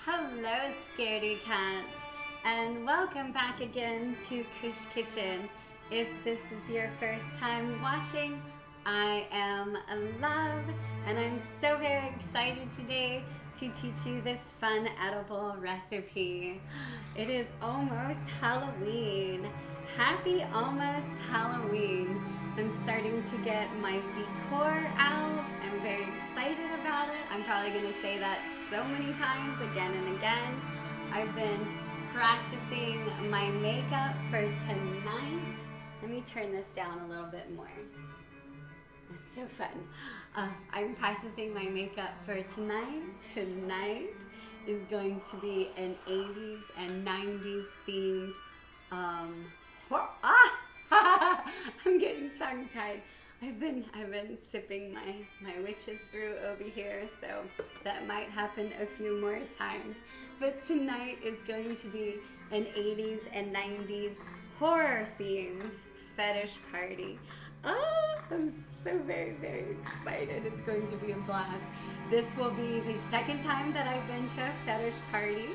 Hello, scaredy cats, and welcome back again to Kush Kitchen. If this is your first time watching, I am Love, and I'm so very excited today to teach you this fun edible recipe. It is almost Halloween. Happy almost Halloween. I'm starting to get my decor out. I'm very excited about it. I'm probably going to say that so many times again and again. I've been practicing my makeup for tonight. Let me turn this down a little bit more. That's so fun. I'm practicing my makeup for tonight. Tonight is going to be an 80s and 90s themed I'm getting tongue-tied. I've been sipping my witch's brew over here, so that might happen a few more times. But tonight is going to be an 80s and 90s horror-themed fetish party. Oh, I'm so very, very excited. It's going to be a blast. This will be the second time that I've been to a fetish party.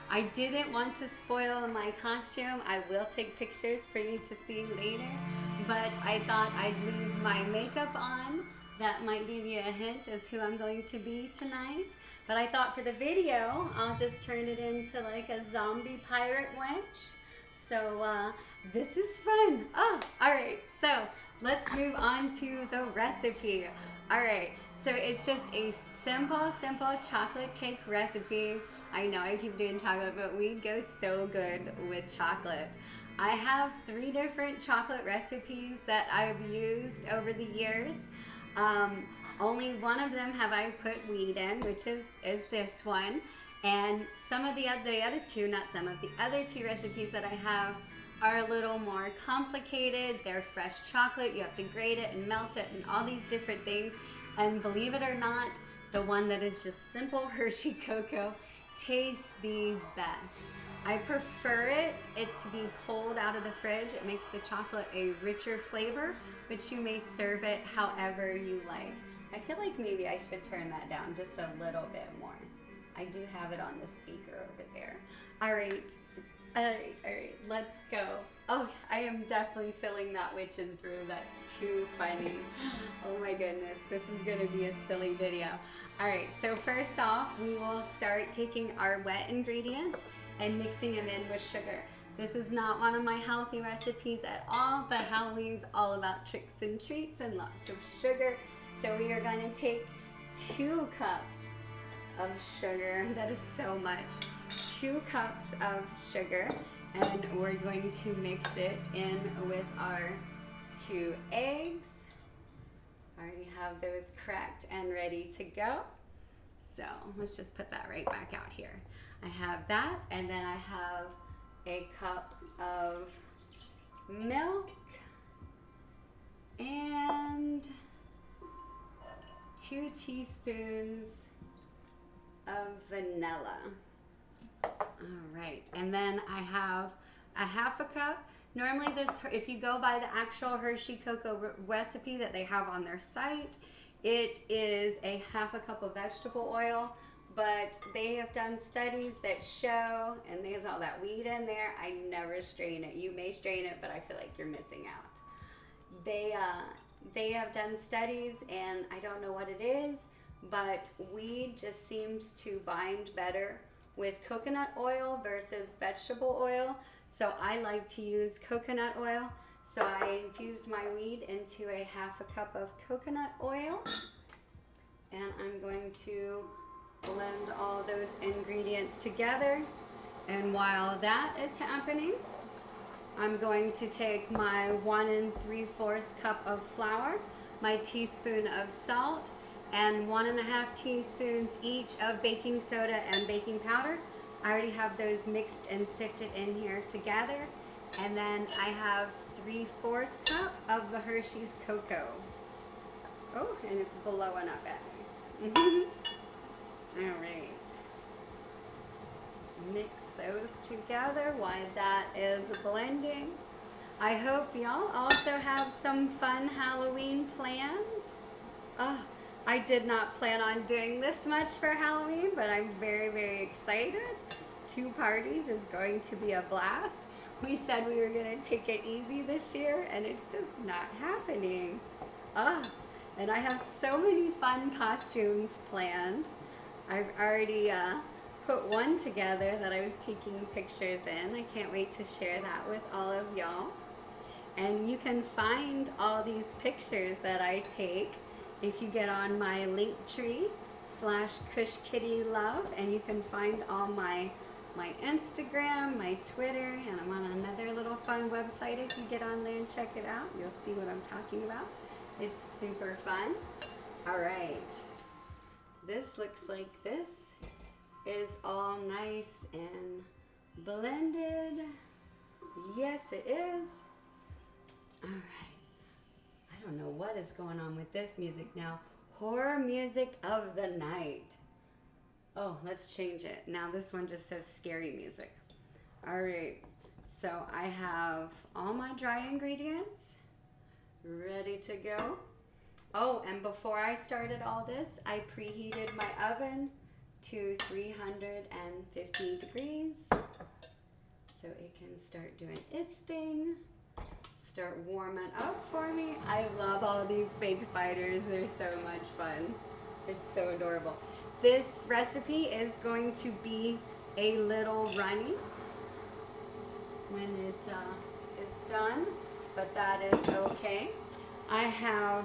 I didn't want to spoil my costume. I will take pictures for you to see later, but I thought I'd leave my makeup on. That might give you a hint as who I'm going to be tonight. But I thought for the video, I'll just turn it into like a zombie pirate witch. So this is fun. Oh, all right. So let's move on to the recipe. All right. So it's just a simple chocolate cake recipe. I know I keep doing chocolate, but we go so good with chocolate. I have 3 different chocolate recipes that I've used over the years. Only one of them have I put weed in, which is this one. And some of the other two recipes that I have are a little more complicated. They're fresh chocolate. You have to grate it and melt it and all these different things. And believe it or not, the one that is just simple Hershey cocoa tastes the best. I prefer it to be cold out of the fridge. It makes the chocolate a richer flavor, but you may serve it however you like. I feel like maybe I should turn that down just a little bit more. I do have it on the speaker over there. All right, let's go. Oh, I am definitely feeling that witch's brew. That's too funny. Oh my goodness, this is gonna be a silly video. All right, so first off, we will start taking our wet ingredients and mixing them in with sugar. This is not one of my healthy recipes at all, but Halloween's all about tricks and treats and lots of sugar. So we are gonna take 2 cups of sugar. That is so much. 2 cups of sugar, and we're going to mix it in with our 2 eggs. I already have those cracked and ready to go. So let's just put that right back out here. I have that, and then I have a cup of milk and 2 teaspoons of vanilla. All right, and then I have a half a cup. Normally this, if you go by the actual Hershey Cocoa recipe that they have on their site, it is a half a cup of vegetable oil, but they have done studies that show, and there's all that weed in there, I never strain it. You may strain it, but I feel like you're missing out. They have done studies, and I don't know what it is, but weed just seems to bind better with coconut oil versus vegetable oil. So I like to use coconut oil. So I infused my weed into a half a cup of coconut oil. And I'm going to blend all those ingredients together. And while that is happening, I'm going to take my 1 3/4 cup of flour, my teaspoon of salt, and 1½ teaspoons each of baking soda and baking powder. I already have those mixed and sifted in here together. And then I have 3/4 cup of the Hershey's Cocoa. Oh, and it's blowing up at me. All right. Mix those together while that is blending. I hope y'all also have some fun Halloween plans. Oh, I did not plan on doing this much for Halloween, but I'm very, very excited. 2 parties is going to be a blast. We said we were gonna take it easy this year and it's just not happening. And I have so many fun costumes planned. I've already put one together that I was taking pictures in. I can't wait to share that with all of y'all. And you can find all these pictures that I take if you get on my linktree/KushKittyLove, and you can find all my Instagram, my Twitter, and I'm on another little fun website. If you get on there and check it out, you'll see what I'm talking about. It's super fun. All right, this looks like this is all nice and blended. Yes, it is. All right. I don't know what is going on with this music now. Horror music of the night. Oh, let's change it. Now this one just says scary music. All right. So I have all my dry ingredients ready to go. Oh, and before I started all this, I preheated my oven to 350 degrees so it can start doing its thing, start warming up for me. I love all these fake spiders. They're so much fun. It's so adorable. This recipe is going to be a little runny when it is done, but that is okay. I have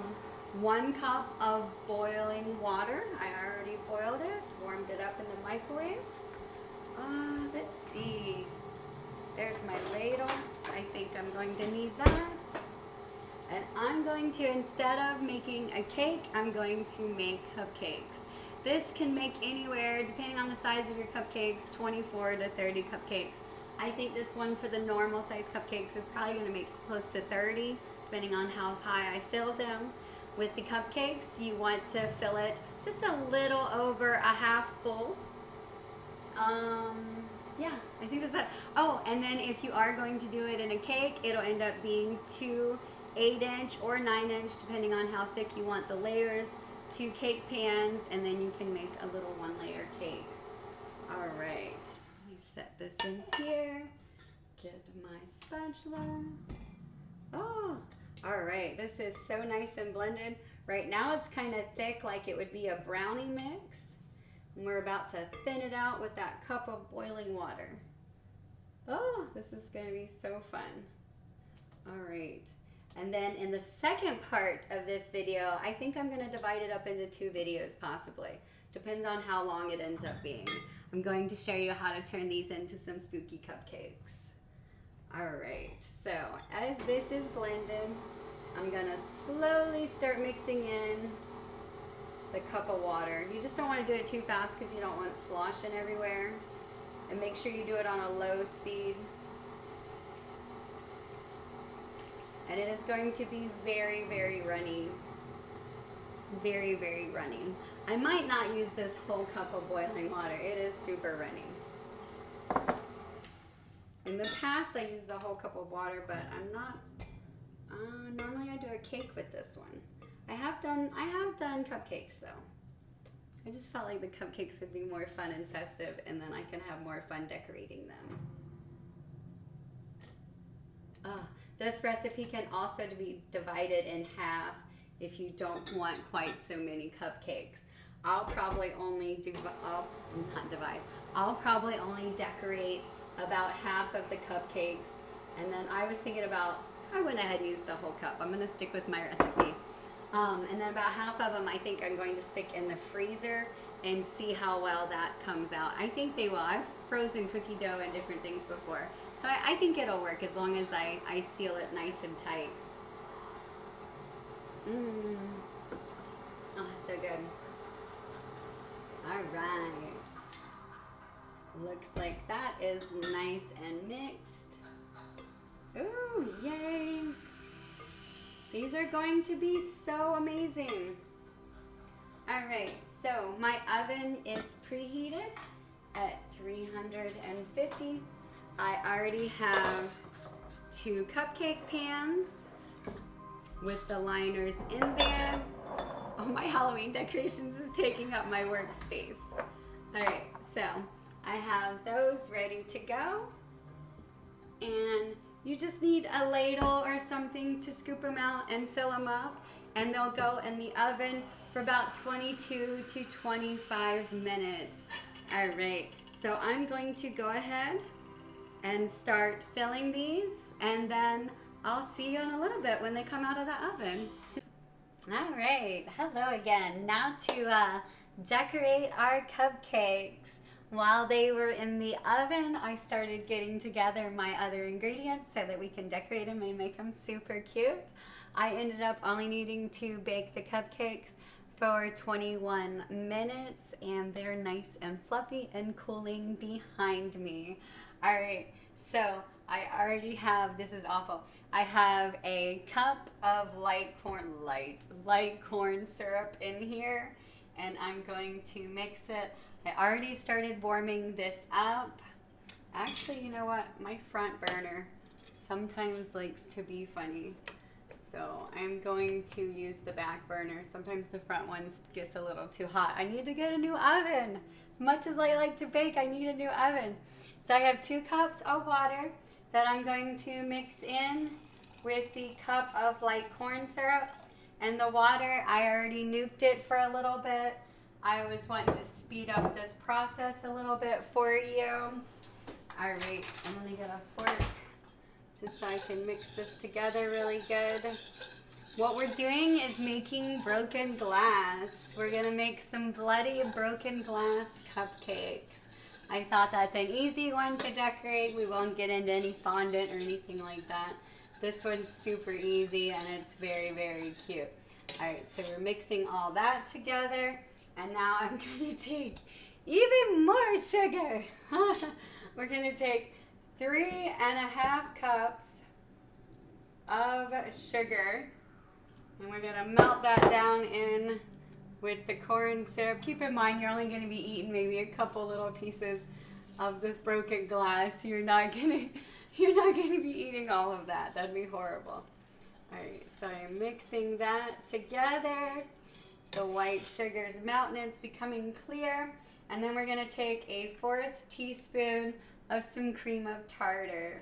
1 cup of boiling water. I already boiled it, warmed it up in the microwave. Let's see. There's my ladle. I think I'm going to need that. And I'm going to, instead of making a cake, I'm going to make cupcakes. This can make anywhere, depending on the size of your cupcakes, 24 to 30 cupcakes. I think this one for the normal size cupcakes is probably going to make close to 30, depending on how high I fill them. With the cupcakes, you want to fill it just a little over a half full. Yeah, I think that's that. Oh, and then if you are going to do it in a cake, it'll end up being 2 8-inch or 9-inch, depending on how thick you want the layers, 2 cake pans, and then you can make a little 1-layer cake. All right, let me set this in here, get my spatula. Oh, all right, this is so nice and blended. Right now it's kind of thick, like it would be a brownie mix. And we're about to thin it out with that cup of boiling water. Oh, this is gonna be so fun. All right, and then in the second part of this video, I think I'm gonna divide it up into 2 videos possibly. Depends on how long it ends up being. I'm going to show you how to turn these into some spooky cupcakes. All right, so as this is blended, I'm gonna slowly start mixing in the cup of water. You just don't want to do it too fast because you don't want it sloshing everywhere. And make sure you do it on a low speed. And it is going to be very, very runny. Very, very runny. I might not use this whole cup of boiling water. It is super runny. In the past, I used the whole cup of water, but I'm not. Normally, I do a cake with this one. I have done cupcakes though. I just felt like the cupcakes would be more fun and festive, and then I can have more fun decorating them. This recipe can also be divided in half if you don't want quite so many cupcakes. I'll probably only I'll probably only decorate about half of the cupcakes, and then I was thinking about, I went ahead and used the whole cup. I'm gonna stick with my recipe. And then about half of them I think I'm going to stick in the freezer and see how well that comes out. I think they will. I've frozen cookie dough and different things before. So I think it'll work as long as I seal it nice and tight. Oh, so good. All right. Looks like that is nice and mixed. Ooh, yay. These are going to be so amazing. All right, so my oven is preheated at 350. I already have 2 cupcake pans with the liners in there. Oh, my Halloween decorations is taking up my workspace. All right, so I have those ready to go. And you just need a ladle or something to scoop them out and fill them up. And they'll go in the oven for about 22 to 25 minutes. All right, so I'm going to go ahead and start filling these, and then I'll see you in a little bit when they come out of the oven. All right, hello again. Now to decorate our cupcakes. While they were in the oven, I started getting together my other ingredients so that we can decorate them and make them super cute. I ended up only needing to bake the cupcakes for 21 minutes, and they're nice and fluffy and cooling behind me. All right, so I already have, this is awful, I have a cup of light corn syrup in here, and I'm going to mix it. I already started warming this up. Actually, you know what? My front burner sometimes likes to be funny. So I'm going to use the back burner. Sometimes the front one gets a little too hot. I need to get a new oven. As much as I like to bake, I need a new oven. So I have 2 cups of water that I'm going to mix in with the cup of light corn syrup. And the water, I already nuked it for a little bit. I was wanting to speed up this process a little bit for you. All right, I'm gonna get a fork just so I can mix this together really good. What we're doing is making broken glass. We're gonna make some bloody broken glass cupcakes. I thought that's an easy one to decorate. We won't get into any fondant or anything like that. This one's super easy and it's very, very cute. All right, so we're mixing all that together. And now I'm going to take even more sugar. We're going to take 3.5 cups of sugar. And we're going to melt that down in with the corn syrup. Keep in mind, you're only going to be eating maybe a couple little pieces of this broken glass. You're not going to be eating all of that. That'd be horrible. All right, so I'm mixing that together. The white sugar's melting, it's becoming clear. And then we're gonna take a 1/4 teaspoon of some cream of tartar.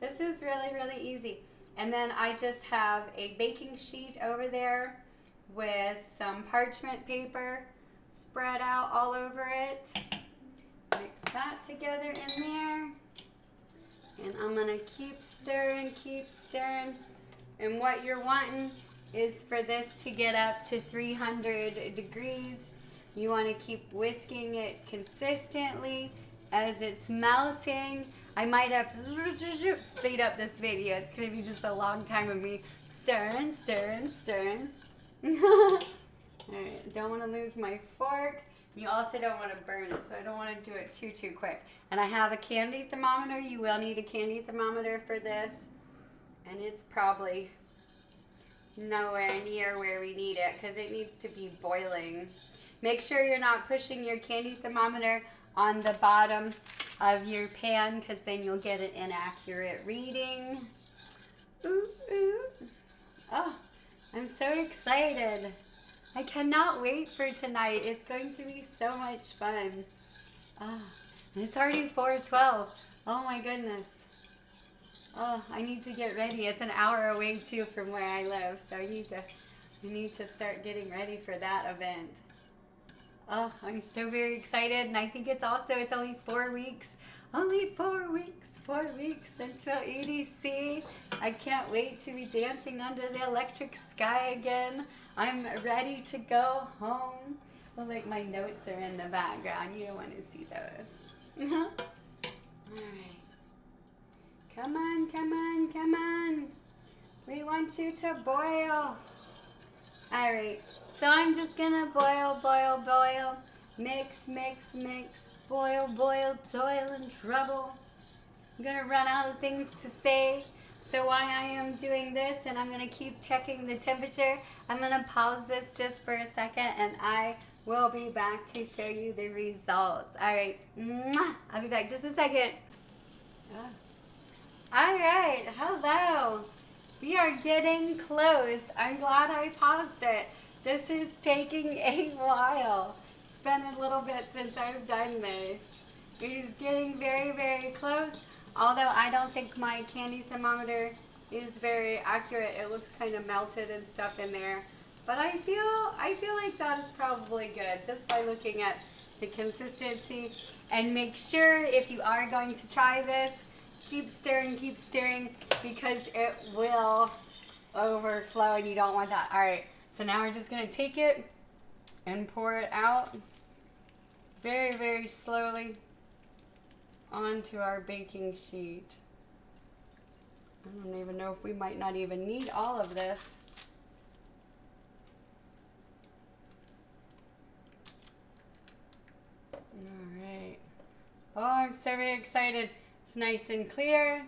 This is really, really easy. And then I just have a baking sheet over there with some parchment paper spread out all over it. Mix that together in there. And I'm gonna keep stirring, keep stirring. And what you're wanting is for this to get up to 300 degrees. You want to keep whisking it consistently as it's melting. I might have to speed up this video. It's going to be just a long time of me stirring, stirring, stirring. Alright, don't want to lose my fork. You also don't want to burn it, so I don't want to do it too quick. And I have a candy thermometer. You will need a candy thermometer for this. And it's probably nowhere near where we need it because it needs to be boiling. Make sure you're not pushing your candy thermometer on the bottom of your pan because then you'll get an inaccurate reading. Ooh, ooh. Oh, I'm so excited. I cannot wait for tonight. It's going to be so much fun. Oh, it's already 4:12. Oh my goodness. Oh, I need to get ready. It's an hour away too from where I live, so I need to start getting ready for that event. Oh, I'm so very excited, and I think it's only 4 weeks. Only 4 weeks, 4 weeks until EDC. I can't wait to be dancing under the electric sky again. I'm ready to go home. Well, like my notes are in the background. You don't want to see those. All right. Come on, come on, come on. We want you to boil. All right, so I'm just gonna boil, boil, boil. Mix, mix, mix. Boil, boil, toil and trouble. I'm gonna run out of things to say. So while I am doing this and I'm gonna keep checking the temperature, I'm gonna pause this just for a second and I will be back to show you the results. All right, I'll be back just a second. Oh. All right, hello. We are getting close. I'm glad I paused it. This is taking a while. It's been a little bit since I've done this. It is getting very, very close. Although I don't think my candy thermometer is very accurate. It looks kind of melted and stuff in there. But I feel like that is probably good just by looking at the consistency. And make sure if you are going to try this, keep stirring because it will overflow and you don't want that. All right, so now we're just gonna take it and pour it out very, very slowly onto our baking sheet. I don't even know if we might not even need all of this. All right. Oh, I'm so very excited. It's nice and clear.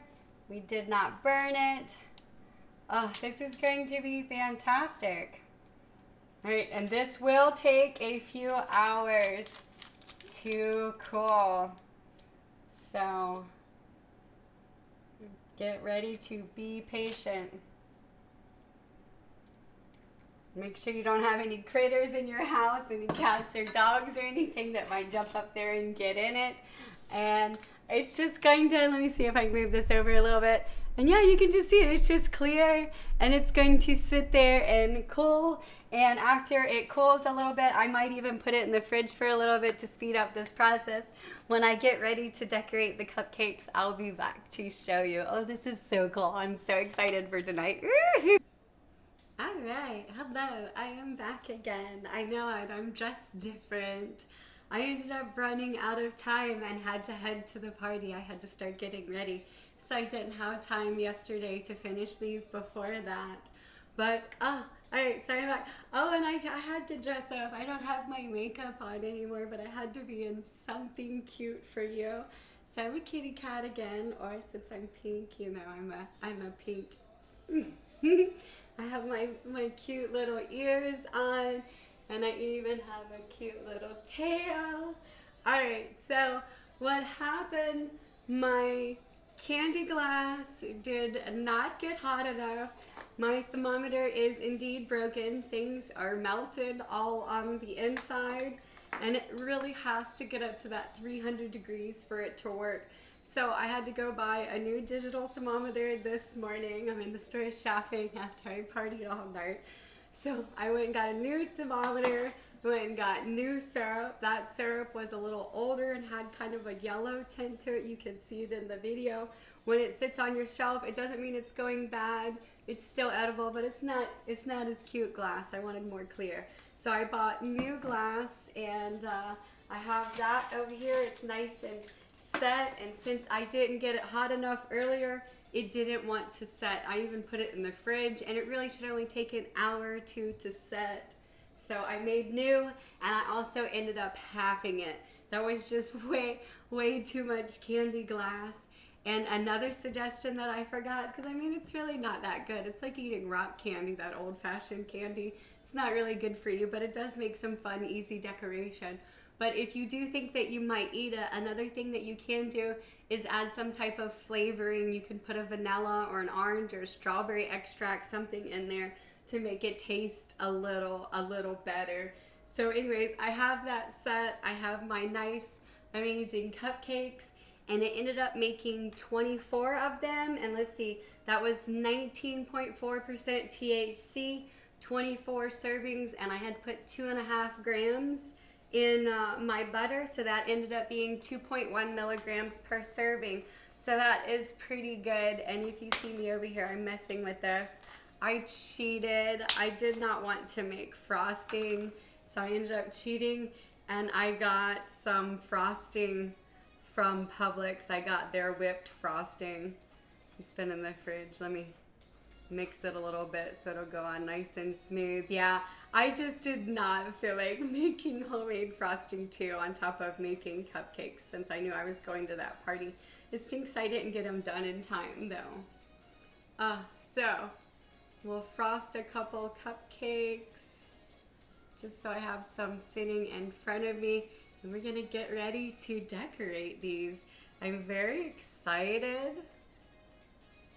We did not burn it. Oh, this is going to be fantastic. All right, and this will take a few hours to cool. So get ready to be patient. Make sure you don't have any critters in your house, any cats or dogs or anything that might jump up there and get in it. And it's just going to, let me see if I can move this over a little bit. And yeah, you can just see it. It's just clear and it's going to sit there and cool. And after it cools a little bit, I might even put it in the fridge for a little bit to speed up this process. When I get ready to decorate the cupcakes, I'll be back to show you. Oh, this is so cool. I'm so excited for tonight. All right, hello, I am back again. I know it, I'm dressed different. I ended up running out of time and had to head to the party. I had to start getting ready. So I didn't have time yesterday to finish these before that. But, all right, sorry about, and I had to dress up. I don't have my makeup on anymore, but I had to be in something cute for you. So I'm a kitty cat again, or since I'm pink, you know, I'm a pink. I have my cute little ears on, and I even have a cute little tail. Alright, so what happened, my candy glass did not get hot enough. My thermometer is indeed broken. Things are melted all on the inside, and it really has to get up to that 300 degrees for it to work. So I had to go buy a new digital thermometer this morning. I'm in the store shopping after I partied all night. So I went and got a new thermometer, went and got new syrup. That syrup was a little older and had kind of a yellow tint to it. You can see it in the video. When it sits on your shelf, it doesn't mean it's going bad. It's still edible, but it's not as cute glass. I wanted more clear. So I bought new glass, and I have that over here. It's nice and set, and since I didn't get it hot enough earlier, it didn't want to set. I even put it in the fridge, and it really should only take an hour or two to set. So I made new, and I also ended up halving it. That was just way too much candy glass. And another suggestion that I forgot, because I mean, it's really not that good. It's like eating rock candy, that old-fashioned candy. It's not really good for you, but it does make some fun, easy decoration. But if you do think that you might eat it, another thing that you can do is add some type of flavoring. You can put a vanilla or an orange or a strawberry extract, something in there to make it taste a little better. So anyways, I have that set. I have my nice, amazing cupcakes, and it ended up making 24 of them. And let's see, that was 19.4% THC, 24 servings, and I had put 2.5 grams in my butter, so that ended up being 2.1 milligrams per serving. So that is pretty good. And if you see me over here, I'm messing with this. I cheated. I did not want to make frosting, so I ended up cheating, and I got some frosting from Publix. I got their whipped frosting. It's been in the fridge. Let me mix it a little bit so it'll go on nice and smooth. Yeah, I just did not feel like making homemade frosting too on top of making cupcakes, since I knew I was going to that party. It stinks I didn't get them done in time though. So we'll frost a couple cupcakes just so I have some sitting in front of me, and we're gonna get ready to decorate these. I'm very excited.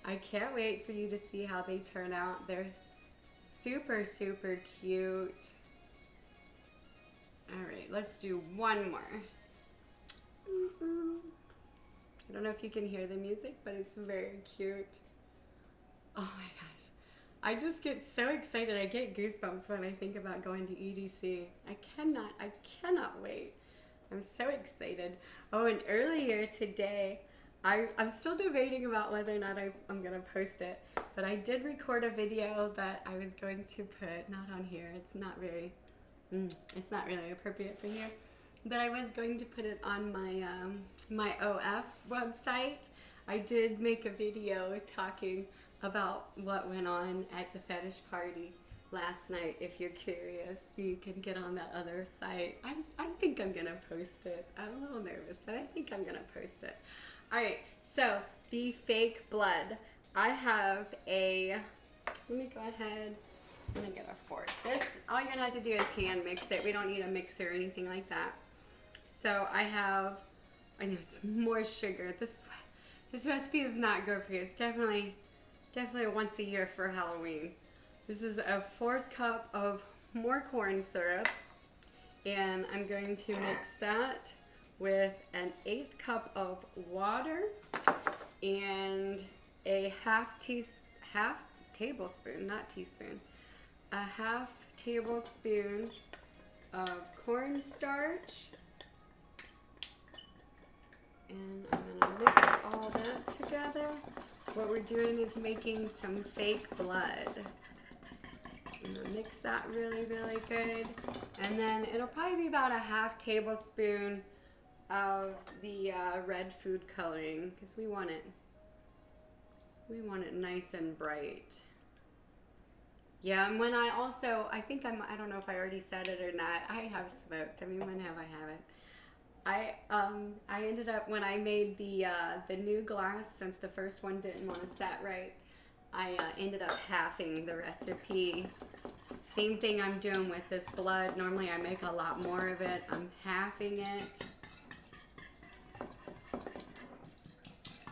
I can't wait for you to see how they turn out. They're super cute. All right, let's do one more. don't know if you can hear the music, but it's very cute. Oh my gosh. I just get so excited. I get goosebumps when I think about going to EDC. I cannot wait. I'm so excited. Oh, and earlier today, I'm still debating about whether or not I'm going to post it, but I did record a video that I was going to put, not on here. It's not really appropriate for here, but I was going to put it on my, my OF website. I did make a video talking about what went on at the fetish party last night. If you're curious, you can get on that other site. I think I'm gonna post it. I'm a little nervous, but I think I'm gonna post it. All right, so the fake blood. I have a, let me go ahead, I'm gonna get a fork. This, all you're gonna have to do is hand mix it. We don't need a mixer or anything like that. So I know it's more sugar. This recipe is not good for you. It's definitely once a year for Halloween. This is a 1/4 cup of more corn syrup, and I'm going to mix that with an 1/8 cup of water and a half tablespoon of cornstarch. And I'm gonna mix all that together. What we're doing is making some fake blood. I'm gonna mix that really, really good. And then it'll probably be about a half tablespoon of the red food coloring, because we want it nice and bright. Yeah, and when I don't know if I already said it or not, I have smoked. I mean, when have I haven't? I ended up, when I made the new glass, since the first one didn't want to set right, I ended up halving the recipe. Same thing I'm doing with this blood. Normally I make a lot more of it. I'm halving it.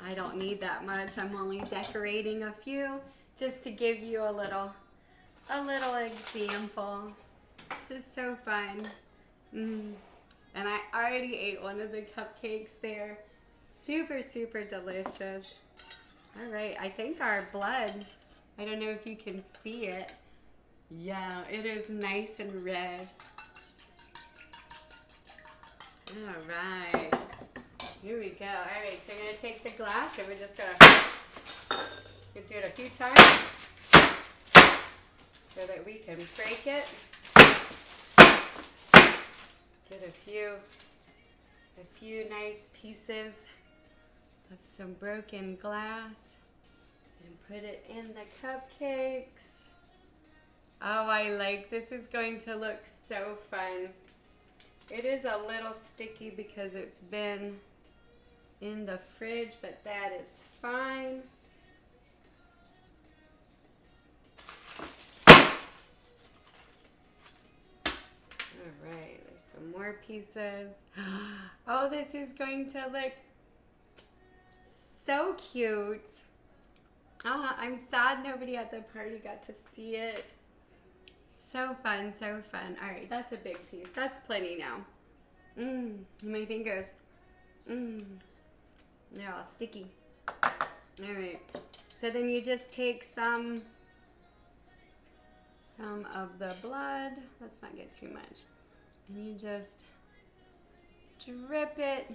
I don't need that much. I'm only decorating a few just to give you a little example. This is so fun. And I already ate one of the cupcakes there. Super, super delicious. All right, I think our blood, I don't know if you can see it. Yeah, it is nice and red. All right, here we go. All right, so I'm gonna take the glass and we're just gonna do it a few times so that we can break it. Get a few nice pieces of some broken glass and put it in the cupcakes. Oh, I like this. Is going to look so fun. It is a little sticky because it's been in the fridge, but that is fine. All right, there's some more pieces. Oh, this is going to look so cute. I'm sad nobody at the party got to see it. So fun, so fun. All right, that's a big piece. That's plenty now. My fingers. They're all sticky. All right, so then you just take some of the blood. Let's not get too much. And you just drip it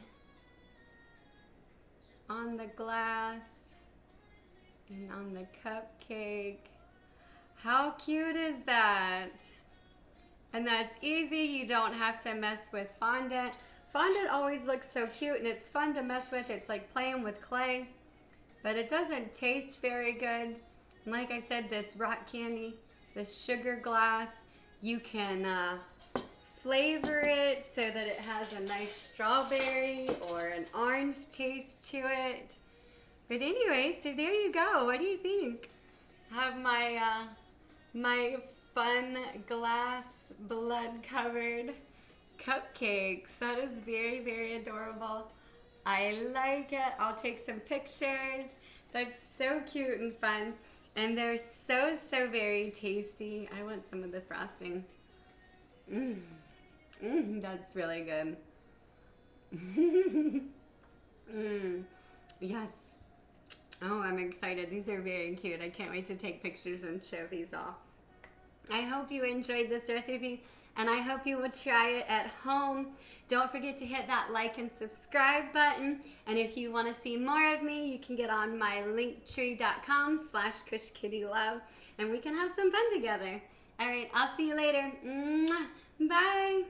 on the glass and on the cupcake. How cute is that? And that's easy. You don't have to mess with fondant. Fondant always looks so cute and it's fun to mess with. It's like playing with clay, but it doesn't taste very good. And like I said, this rock candy, this sugar glass, you can flavor it so that it has a nice strawberry or an orange taste to it. But anyway, so there you go. What do you think? I have my my fun glass blood covered cupcakes. That is very, very adorable. I like it. I'll take some pictures. That's so cute and fun. And they're so, so very tasty. I want some of the frosting. That's really good. Yes. Oh, I'm excited. These are very cute. I can't wait to take pictures and show these all. I hope you enjoyed this recipe, and I hope you will try it at home. Don't forget to hit that like and subscribe button. And if you want to see more of me, you can get on my linktree.com/KushKittyLove, and we can have some fun together. All right, I'll see you later. Mwah. Bye.